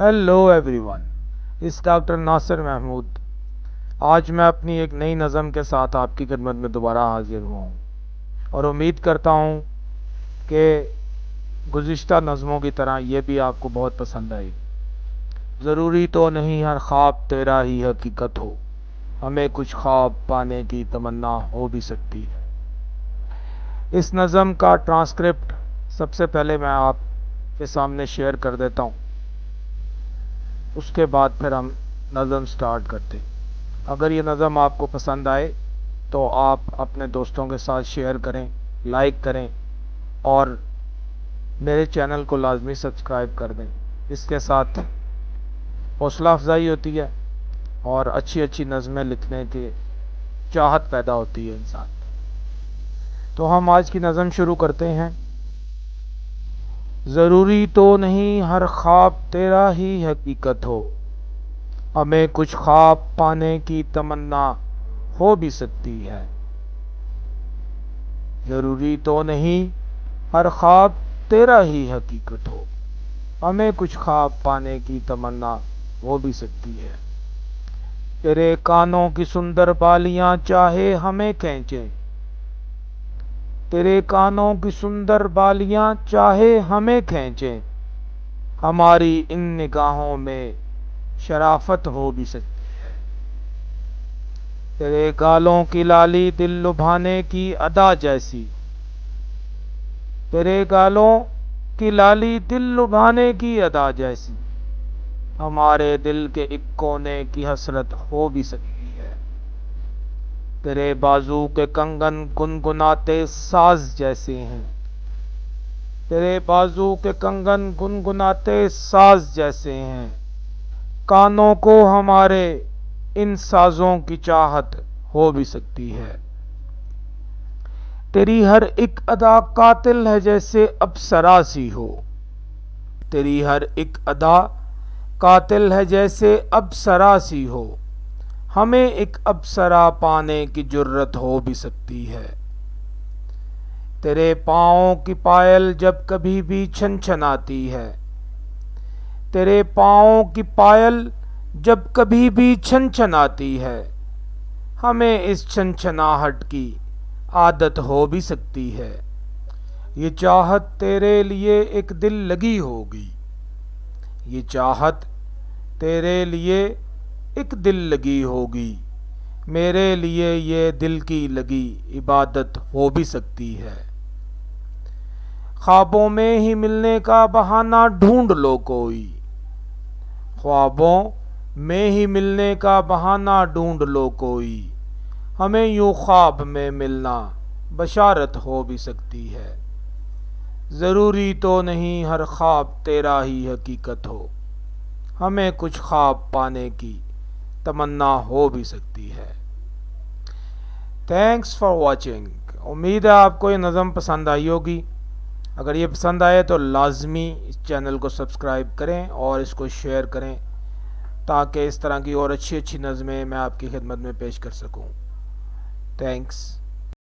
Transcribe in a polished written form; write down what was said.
Hello everyone, इस doctor Nasir Mahmood. आज मैं अपनी एक नई नज़म के साथ आपकी खिदमत में दोबारा हाजिर हुआ हूँ और उम्मीद करता हूँ कि गुज़िश्ता नज़मों की तरह ये भी आपको बहुत पसंद आई। ज़रूरी तो नहीं हर ख्वाब तेरा ही हकीकत हो, हमें कुछ ख्वाब पाने की तमन्ना हो भी सकती है। इस नज़म का ट्रांसक्रिप्ट सबसे पहले मैं आपके सामने शेयर कर देता हूँ, उसके बाद फिर हम नज़म स्टार्ट करते हैं। अगर ये नज़म आपको पसंद आए तो आप अपने दोस्तों के साथ शेयर करें, लाइक करें और मेरे चैनल को लाजमी सब्सक्राइब कर दें। इसके साथ हौसला अफजाई होती है और अच्छी अच्छी नज़में लिखने की चाहत पैदा होती है इंसान। तो हम आज की नज़म शुरू करते हैं। ज़रूरी तो नहीं हर ख्वाब तेरा ही हकीकत हो, हमें कुछ ख्वाब पाने की तमन्ना हो भी सकती है। ज़रूरी तो नहीं हर ख्वाब तेरा ही हकीकत हो, हमें कुछ ख्वाब पाने की तमन्ना हो भी सकती है। तेरे कानों की सुंदर बालियां चाहे हमें खींचे, तेरे कानों की सुंदर बालियां चाहे हमें खींचे, हमारी इन निगाहों में शराफत हो भी सकती है। तेरे गालों की लाली दिल लुभाने की अदा जैसी, तेरे गालों की लाली दिल लुभाने की अदा जैसी, हमारे दिल के एक कोने की हसरत हो भी सकती है। तेरे बाजू के कंगन गुनगुनाते साज जैसे हैं, तेरे बाजू के कंगन गुनगुनाते साज जैसे हैं, कानों को हमारे इन साजों की चाहत हो भी सकती है। तेरी हर एक अदा कातिल है जैसे अप्सरा सी हो, तेरी हर एक अदा कातिल है जैसे अप्सरा सी हो, हमें एक अप्सरा पाने की जुर्रत हो भी सकती है। तेरे पाँवों की पायल जब कभी भी छनछनाती है, तेरे पाँवों की पायल जब कभी भी छनछनाती है, हमें इस छनछनाहट की आदत हो भी सकती है। ये चाहत तेरे लिए एक दिल लगी होगी, ये चाहत तेरे लिए एक दिल लगी होगी, मेरे लिए ये दिल की लगी इबादत हो भी सकती है। ख्वाबों में ही मिलने का बहाना ढूंढ लो कोई, ख्वाबों में ही मिलने का बहाना ढूंढ लो कोई, हमें यूं ख्वाब में मिलना बशारत हो भी सकती है। ज़रूरी तो नहीं हर ख्वाब तेरा ही हकीकत हो, हमें कुछ ख्वाब पाने की तमन्ना हो भी सकती है। Thanks for watching. उम्मीद है आपको ये नज़म पसंद आई होगी। अगर ये पसंद आए तो लाजमी इस चैनल को सब्सक्राइब करें और इसको शेयर करें ताकि इस तरह की और अच्छी अच्छी नज़में मैं आपकी खिदमत में पेश कर सकूं। थैंक्स।